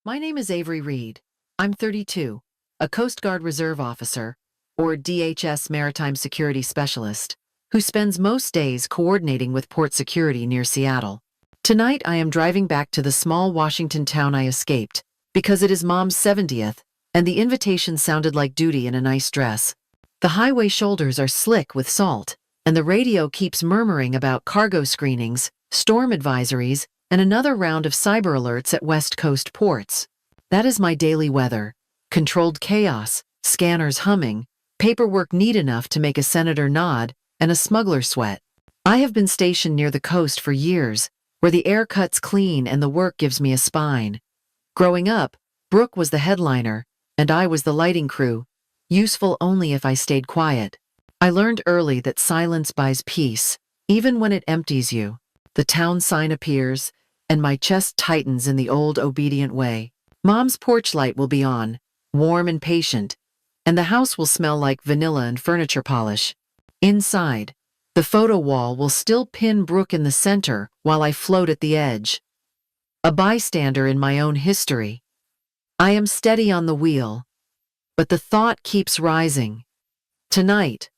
My name is Avery Reed. I'm 32, a Coast Guard Reserve Officer, or DHS Maritime Security Specialist, who spends most days coordinating with port security near Seattle. Tonight I am driving back to the small Washington town I escaped, because it is Mom's 70th, and the invitation sounded like duty in a nice dress. The highway shoulders are slick with salt, and the radio keeps murmuring about cargo screenings, storm advisories, and another round of cyber alerts at West Coast ports. That is my daily weather. Controlled chaos, scanners humming, paperwork neat enough to make a senator nod, and a smuggler sweat. I have been stationed near the coast for years, where the air cuts clean and the work gives me a spine. Growing up, Brooke was the headliner, and I was the lighting crew, useful only if I stayed quiet. I learned early that silence buys peace, even when it empties you. The town sign appears, and my chest tightens in the old obedient way. Mom's porch light will be on, warm and patient, and the house will smell like vanilla and furniture polish. Inside, the photo wall will still pin Brooke in the center while I float at the edge. A bystander in my own history. I am steady on the wheel, but the thought keeps rising. Tonight,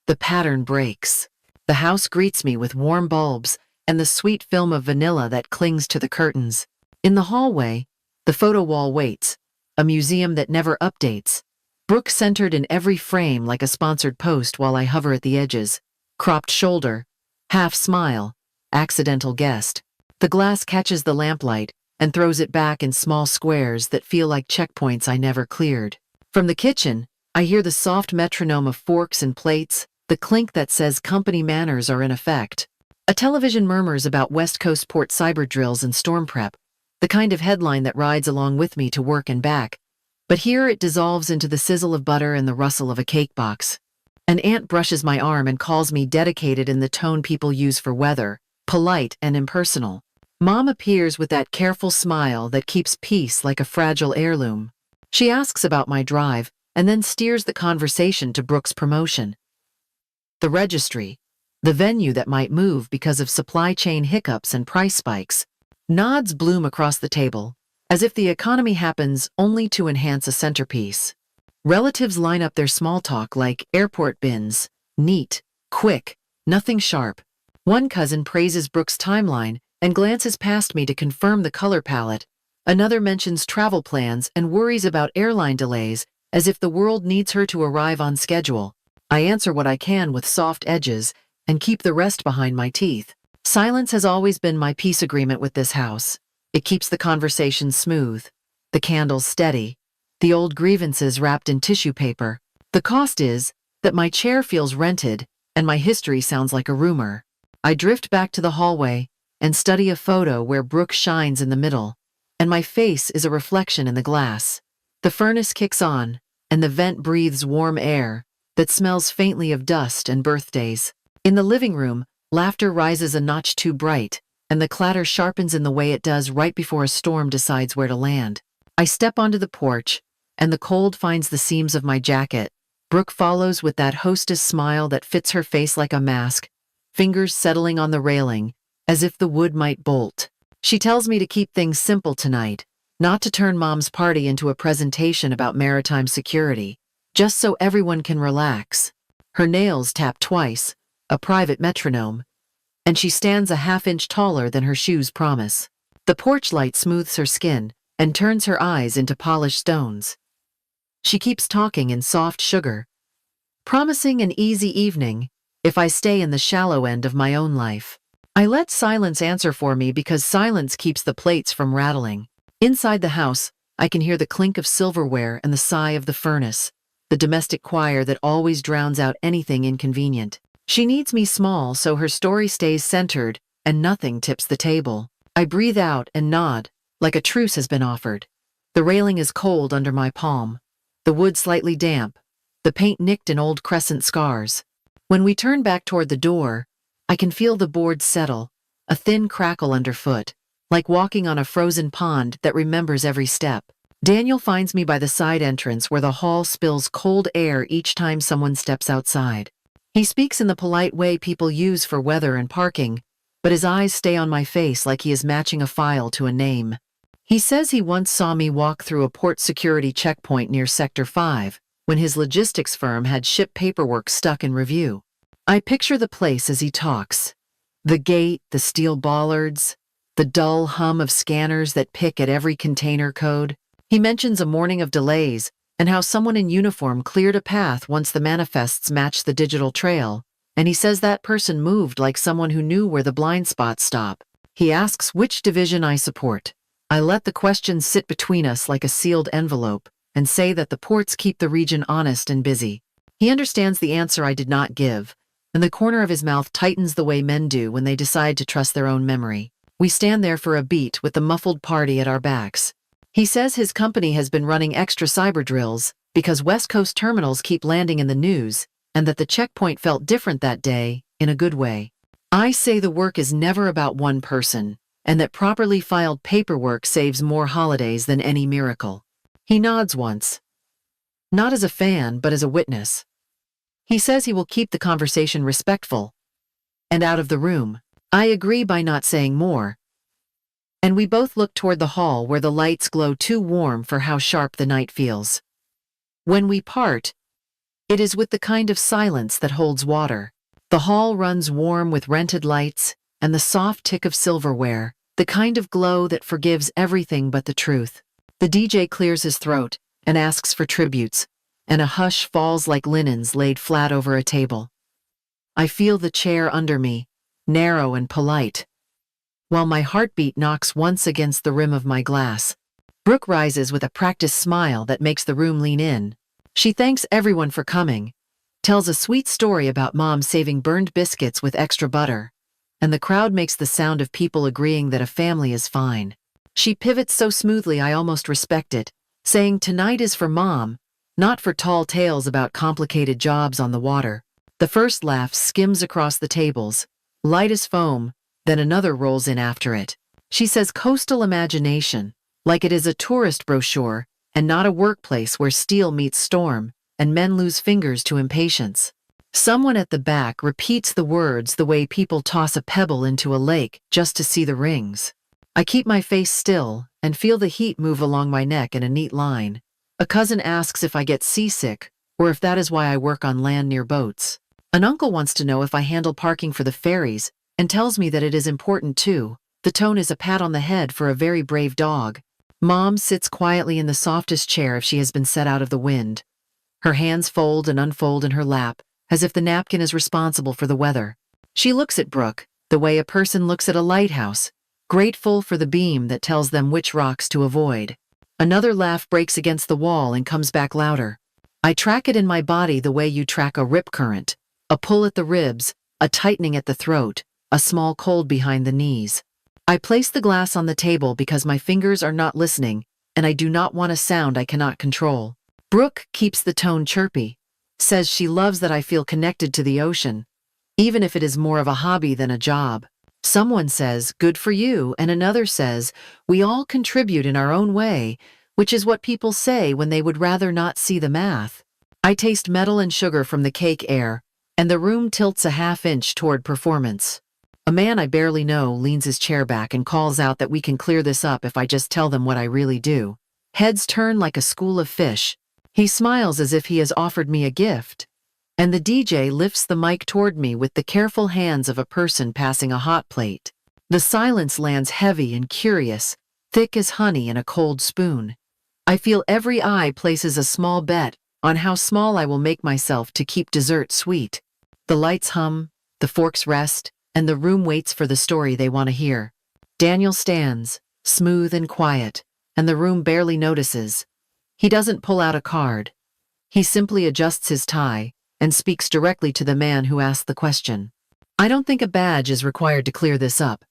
the pattern breaks. The house greets me with warm bulbs and the sweet film of vanilla that clings to the curtains. In the hallway, the photo wall waits, a museum that never updates. Brooke centered in every frame like a sponsored post while I hover at the edges. Cropped shoulder, half smile, accidental guest. The glass catches the lamplight and throws it back in small squares that feel like checkpoints I never cleared. From the kitchen, I hear the soft metronome of forks and plates, the clink that says company manners are in effect. A television murmurs about West Coast port cyber drills and storm prep, the kind of headline that rides along with me to work and back. But here it dissolves into the sizzle of butter and the rustle of a cake box. An aunt brushes my arm and calls me dedicated in the tone people use for weather, polite and impersonal. Mom appears with that careful smile that keeps peace like a fragile heirloom. She asks about my drive and then steers the conversation to Brooke's promotion. The registry, the venue that might move because of supply chain hiccups and price spikes. Nods bloom across the table, as if the economy happens only to enhance a centerpiece. Relatives line up their small talk like airport bins, neat, quick, nothing sharp. One cousin praises Brooke's timeline and glances past me to confirm the color palette. Another mentions travel plans and worries about airline delays, as if the world needs her to arrive on schedule. I answer what I can with soft edges and keep the rest behind my teeth. Silence has always been my peace agreement with this house. It keeps the conversation smooth, the candles steady, the old grievances wrapped in tissue paper. The cost is that my chair feels rented and my history sounds like a rumor. I drift back to the hallway and study a photo where Brooke shines in the middle, and my face is a reflection in the glass. The furnace kicks on, and the vent breathes warm air that smells faintly of dust and birthdays. In the living room, laughter rises a notch too bright, and the clatter sharpens in the way it does right before a storm decides where to land. I step onto the porch, and the cold finds the seams of my jacket. Brooke follows with that hostess smile that fits her face like a mask, fingers settling on the railing, as if the wood might bolt. She tells me to keep things simple tonight, not to turn Mom's party into a presentation about maritime security, just so everyone can relax. Her nails tap twice, a private metronome, and she stands a half-inch taller than her shoes promise. The porch light smooths her skin and turns her eyes into polished stones. She keeps talking in soft sugar, promising an easy evening if I stay in the shallow end of my own life. I let silence answer for me because silence keeps the plates from rattling. Inside the house, I can hear the clink of silverware and the sigh of the furnace, the domestic choir that always drowns out anything inconvenient. She needs me small so her story stays centered and nothing tips the table. I breathe out and nod, like a truce has been offered. The railing is cold under my palm, the wood slightly damp, the paint nicked in old crescent scars. When we turn back toward the door, I can feel the boards settle, a thin crackle underfoot, like walking on a frozen pond that remembers every step. Daniel finds me by the side entrance where the hall spills cold air each time someone steps outside. He speaks in the polite way people use for weather and parking, but his eyes stay on my face like he is matching a file to a name. He says he once saw me walk through a port security checkpoint near Sector 5 when his logistics firm had ship paperwork stuck in review. I picture the place as he talks. The gate, the steel bollards, the dull hum of scanners that pick at every container code. He mentions a morning of delays and how someone in uniform cleared a path once the manifests matched the digital trail, and he says that person moved like someone who knew where the blind spots stop. He asks which division I support. I let the question sit between us like a sealed envelope and say that the ports keep the region honest and busy. He understands the answer I did not give, and the corner of his mouth tightens the way men do when they decide to trust their own memory. We stand there for a beat with the muffled party at our backs. He says his company has been running extra cyber drills because West Coast terminals keep landing in the news, and that the checkpoint felt different that day, in a good way. I say the work is never about one person, and that properly filed paperwork saves more holidays than any miracle. He nods once. Not as a fan, but as a witness. He says he will keep the conversation respectful and out of the room. I agree by not saying more, and we both look toward the hall where the lights glow too warm for how sharp the night feels. When we part, it is with the kind of silence that holds water. The hall runs warm with rented lights and the soft tick of silverware, the kind of glow that forgives everything but the truth. The DJ clears his throat and asks for tributes, and a hush falls like linens laid flat over a table. I feel the chair under me, narrow and polite, while my heartbeat knocks once against the rim of my glass. Brooke rises with a practiced smile that makes the room lean in. She thanks everyone for coming, tells a sweet story about Mom saving burned biscuits with extra butter, and the crowd makes the sound of people agreeing that a family is fine. She pivots so smoothly I almost respect it, saying tonight is for Mom, not for tall tales about complicated jobs on the water. The first laugh skims across the tables, light as foam, then another rolls in after it. She says coastal imagination, like it is a tourist brochure and not a workplace where steel meets storm and men lose fingers to impatience. Someone at the back repeats the words the way people toss a pebble into a lake just to see the rings. I keep my face still and feel the heat move along my neck in a neat line. A cousin asks if I get seasick or if that is why I work on land near boats. An uncle wants to know if I handle parking for the ferries and tells me that it is important too. The tone is a pat on the head for a very brave dog. Mom sits quietly in the softest chair if she has been set out of the wind. Her hands fold and unfold in her lap, as if the napkin is responsible for the weather. She looks at Brooke, the way a person looks at a lighthouse, grateful for the beam that tells them which rocks to avoid. Another laugh breaks against the wall and comes back louder. I track it in my body the way you track a rip current, a pull at the ribs, a tightening at the throat, a small cold behind the knees. I place the glass on the table because my fingers are not listening, and I do not want a sound I cannot control. Brooke keeps the tone chirpy, says she loves that I feel connected to the ocean, even if it is more of a hobby than a job. Someone says, good for you, and another says, we all contribute in our own way, which is what people say when they would rather not see the math. I taste metal and sugar from the cake air, and the room tilts a half-inch toward performance. A man I barely know leans his chair back and calls out that we can clear this up if I just tell them what I really do. Heads turn like a school of fish. He smiles as if he has offered me a gift, and the DJ lifts the mic toward me with the careful hands of a person passing a hot plate. The silence lands heavy and curious, thick as honey in a cold spoon. I feel every eye places a small bet on how small I will make myself to keep dessert sweet. The lights hum, the forks rest, and the room waits for the story they want to hear. Daniel stands, smooth and quiet, and the room barely notices. He doesn't pull out a card. He simply adjusts his tie and speaks directly to the man who asked the question. I don't think a badge is required to clear this up.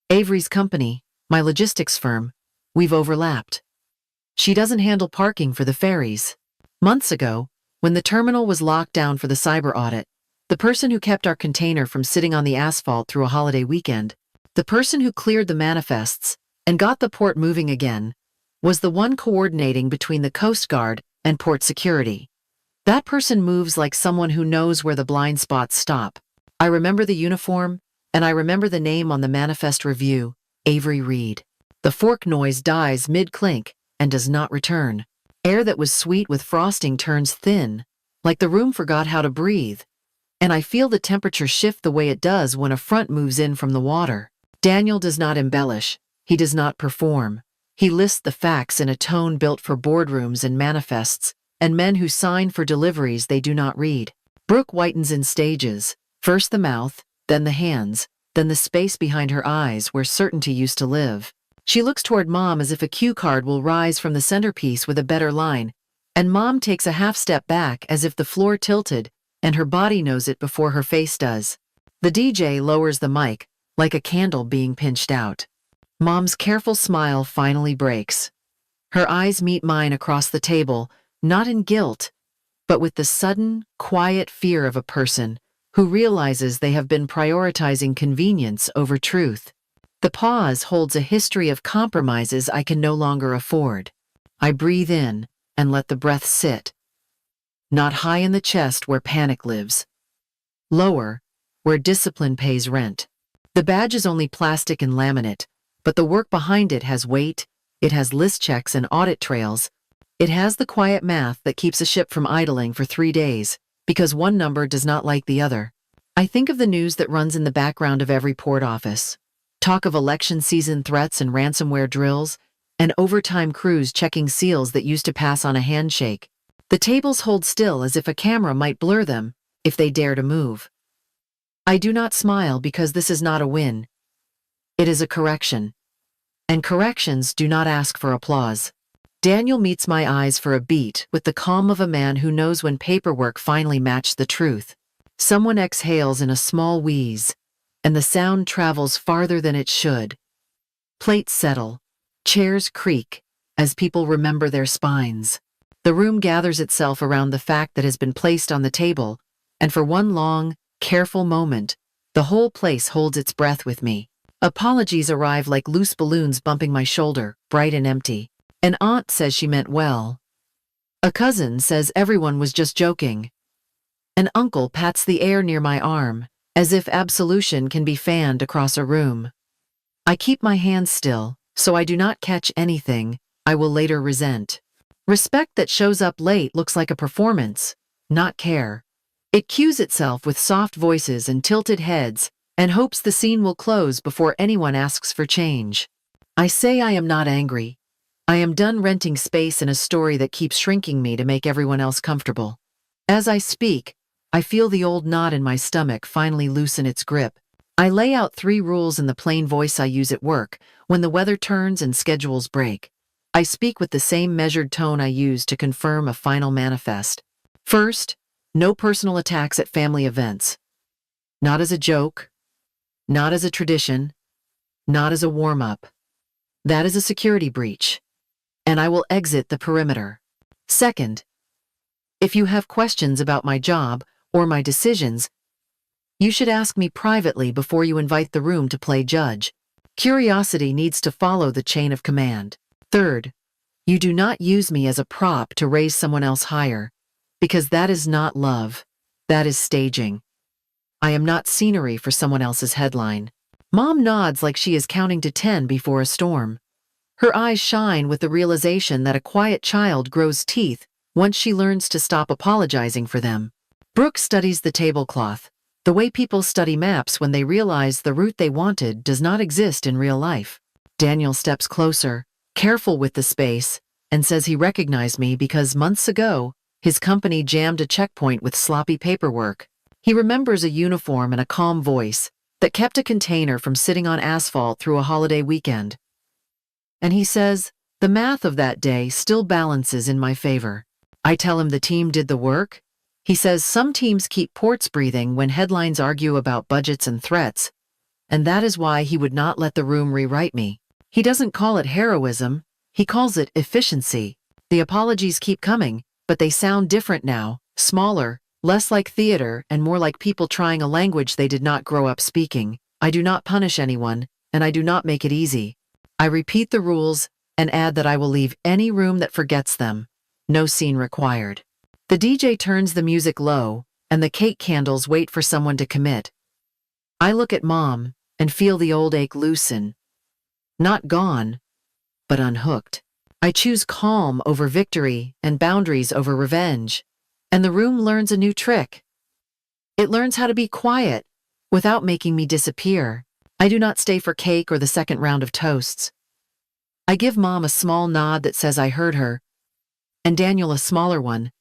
Avery's company, my logistics firm, we've overlapped. She doesn't handle parking for the ferries. Months ago, when the terminal was locked down for the cyber audit, the person who kept our container from sitting on the asphalt through a holiday weekend, the person who cleared the manifests and got the port moving again, was the one coordinating between the Coast Guard and port security. That person moves like someone who knows where the blind spots stop. I remember the uniform, and I remember the name on the manifest review, Avery Reed. The fork noise dies mid-clink and does not return. Air that was sweet with frosting turns thin, like the room forgot how to breathe, and I feel the temperature shift the way it does when a front moves in from the water. Daniel does not embellish. He does not perform. He lists the facts in a tone built for boardrooms and manifests, and men who sign for deliveries they do not read. Brooke whitens in stages, first the mouth, then the hands, then the space behind her eyes where certainty used to live. She looks toward Mom as if a cue card will rise from the centerpiece with a better line, and Mom takes a half step back as if the floor tilted, and her body knows it before her face does. The DJ lowers the mic, like a candle being pinched out. Mom's careful smile finally breaks. Her eyes meet mine across the table, not in guilt, but with the sudden, quiet fear of a person who realizes they have been prioritizing convenience over truth. The pause holds a history of compromises I can no longer afford. I breathe in and let the breath sit. Not high in the chest where panic lives. Lower, where discipline pays rent. The badge is only plastic and laminate, but the work behind it has weight, it has list checks and audit trails. It has the quiet math that keeps a ship from idling for 3 days, because one number does not like the other. I think of the news that runs in the background of every port office. Talk of election season threats and ransomware drills, and overtime crews checking seals that used to pass on a handshake. The tables hold still as if a camera might blur them, if they dare to move. I do not smile because this is not a win. It is a correction. And corrections do not ask for applause. Daniel meets my eyes for a beat with the calm of a man who knows when paperwork finally matched the truth. Someone exhales in a small wheeze, and the sound travels farther than it should. Plates settle, chairs creak, as people remember their spines. The room gathers itself around the fact that has been placed on the table, and for one long, careful moment, the whole place holds its breath with me. Apologies arrive like loose balloons bumping my shoulder, bright and empty. An aunt says she meant well. A cousin says everyone was just joking. An uncle pats the air near my arm, as if absolution can be fanned across a room. I keep my hands still, so I do not catch anything I will later resent. Respect that shows up late looks like a performance, not care. It cues itself with soft voices and tilted heads, and hopes the scene will close before anyone asks for change. I say I am not angry. I am done renting space in a story that keeps shrinking me to make everyone else comfortable. As I speak, I feel the old knot in my stomach finally loosen its grip. I lay out 3 rules in the plain voice I use at work when the weather turns and schedules break. I speak with the same measured tone I use to confirm a final manifest. First, no personal attacks at family events. Not as a joke, not as a tradition, not as a warm-up. That is a security breach, and I will exit the perimeter. Second, if you have questions about my job or my decisions, you should ask me privately before you invite the room to play judge. Curiosity needs to follow the chain of command. Third, you do not use me as a prop to raise someone else higher, because that is not love, that is staging. I am not scenery for someone else's headline. Mom nods like she is counting to 10 before a storm. Her eyes shine with the realization that a quiet child grows teeth once she learns to stop apologizing for them. Brooke studies the tablecloth, the way people study maps when they realize the route they wanted does not exist in real life. Daniel steps closer, careful with the space, and says he recognized me because months ago, his company jammed a checkpoint with sloppy paperwork. He remembers a uniform and a calm voice that kept a container from sitting on asphalt through a holiday weekend. And he says, the math of that day still balances in my favor. I tell him the team did the work. He says some teams keep ports breathing when headlines argue about budgets and threats, and that is why he would not let the room rewrite me. He doesn't call it heroism, he calls it efficiency. The apologies keep coming, but they sound different now, smaller, less like theater and more like people trying a language they did not grow up speaking. I do not punish anyone, and I do not make it easy. I repeat the rules and add that I will leave any room that forgets them. No scene required. The DJ turns the music low, and the cake candles wait for someone to commit. I look at Mom and feel the old ache loosen. Not gone, but unhooked. I choose calm over victory and boundaries over revenge. And the room learns a new trick. It learns how to be quiet without making me disappear. I do not stay for cake or the second round of toasts. I give Mom a small nod that says I heard her, and Daniel a smaller one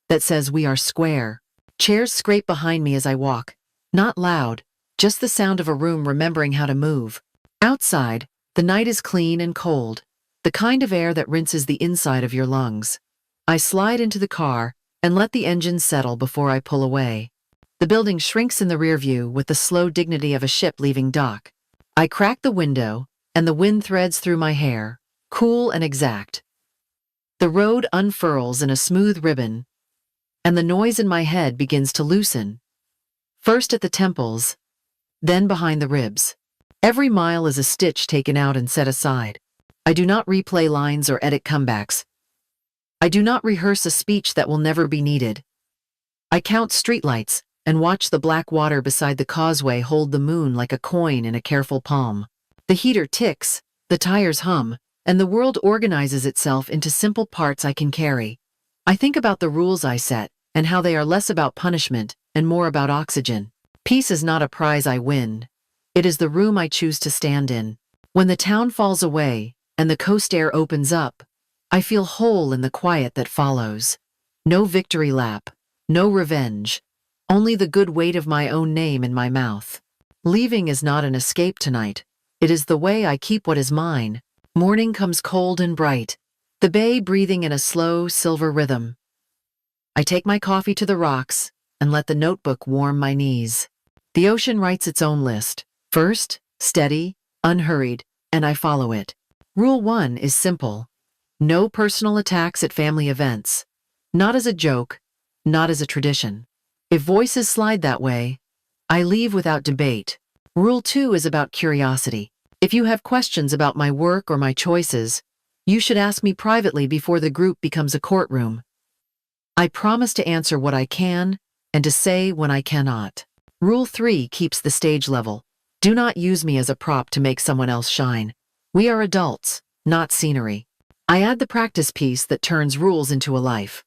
that says we are square. Chairs scrape behind me as I walk. Not loud, just the sound of a room remembering how to move. Outside, the night is clean and cold, the kind of air that rinses the inside of your lungs. I slide into the car and let the engine settle before I pull away. The building shrinks in the rear view with the slow dignity of a ship leaving dock. I crack the window, and the wind threads through my hair, cool and exact. The road unfurls in a smooth ribbon, and the noise in my head begins to loosen. First at the temples, then behind the ribs. Every mile is a stitch taken out and set aside. I do not replay lines or edit comebacks. I do not rehearse a speech that will never be needed. I count streetlights and watch the black water beside the causeway hold the moon like a coin in a careful palm. The heater ticks, the tires hum, and the world organizes itself into simple parts I can carry. I think about the rules I set and how they are less about punishment and more about oxygen. Peace is not a prize I win. It is the room I choose to stand in. When the town falls away and the coast air opens up, I feel whole in the quiet that follows. No victory lap, no revenge, only the good weight of my own name in my mouth. Leaving is not an escape tonight. It is the way I keep what is mine. Morning comes cold and bright, the bay breathing in a slow, silver rhythm. I take my coffee to the rocks and let the notebook warm my knees. The ocean writes its own list. First, steady, unhurried, and I follow it. Rule 1 is simple. No personal attacks at family events. Not as a joke, not as a tradition. If voices slide that way, I leave without debate. Rule 2 is about curiosity. If you have questions about my work or my choices, you should ask me privately before the group becomes a courtroom. I promise to answer what I can and to say when I cannot. Rule 3 keeps the stage level. Do not use me as a prop to make someone else shine. We are adults, not scenery. I add the practice piece that turns rules into a life.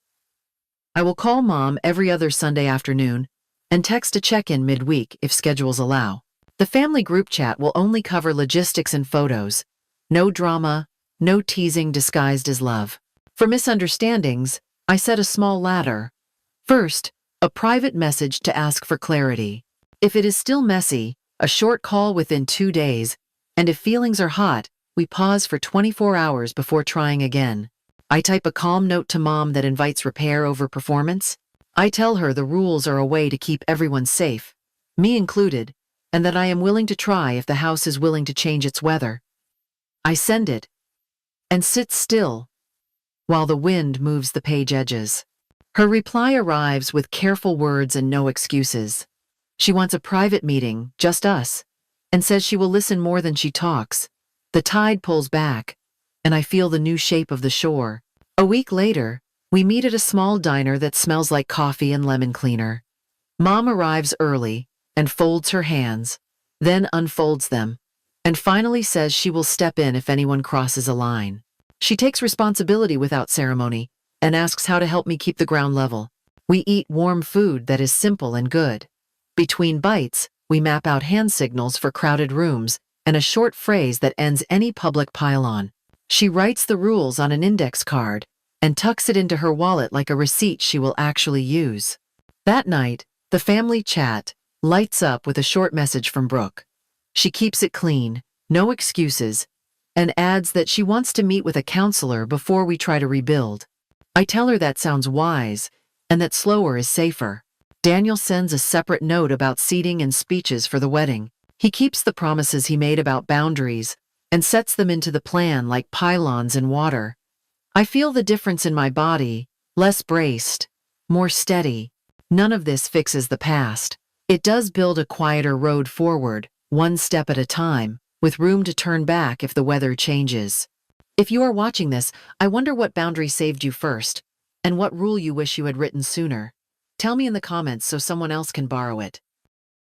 I will call Mom every other Sunday afternoon and text a check-in midweek if schedules allow. The family group chat will only cover logistics and photos. No drama, no teasing disguised as love. For misunderstandings, I set a small ladder. First, a private message to ask for clarity. If it is still messy, a short call within 2 days, and if feelings are hot, we pause for 24 hours before trying again. I type a calm note to Mom that invites repair over performance. I tell her the rules are a way to keep everyone safe, me included, and that I am willing to try if the house is willing to change its weather. I send it and sit still while the wind moves the page edges. Her reply arrives with careful words and no excuses. She wants a private meeting, just us, and says she will listen more than she talks. The tide pulls back, and I feel the new shape of the shore. A week later, we meet at a small diner that smells like coffee and lemon cleaner. Mom arrives early and folds her hands, then unfolds them, and finally says she will step in if anyone crosses a line. She takes responsibility without ceremony and asks how to help me keep the ground level. We eat warm food that is simple and good. Between bites, we map out hand signals for crowded rooms and a short phrase that ends any public pile-on. She writes the rules on an index card and tucks it into her wallet like a receipt she will actually use. That night, the family chat lights up with a short message from Brooke. She keeps it clean, no excuses, and adds that she wants to meet with a counselor before we try to rebuild. I tell her that sounds wise and that slower is safer. Daniel sends a separate note about seating and speeches for the wedding. He keeps the promises he made about boundaries and sets them into the plan like pylons in water. I feel the difference in my body, less braced, more steady. None of this fixes the past. It does build a quieter road forward, one step at a time, with room to turn back if the weather changes. If you are watching this, I wonder what boundary saved you first, and what rule you wish you had written sooner. Tell me in the comments so someone else can borrow it.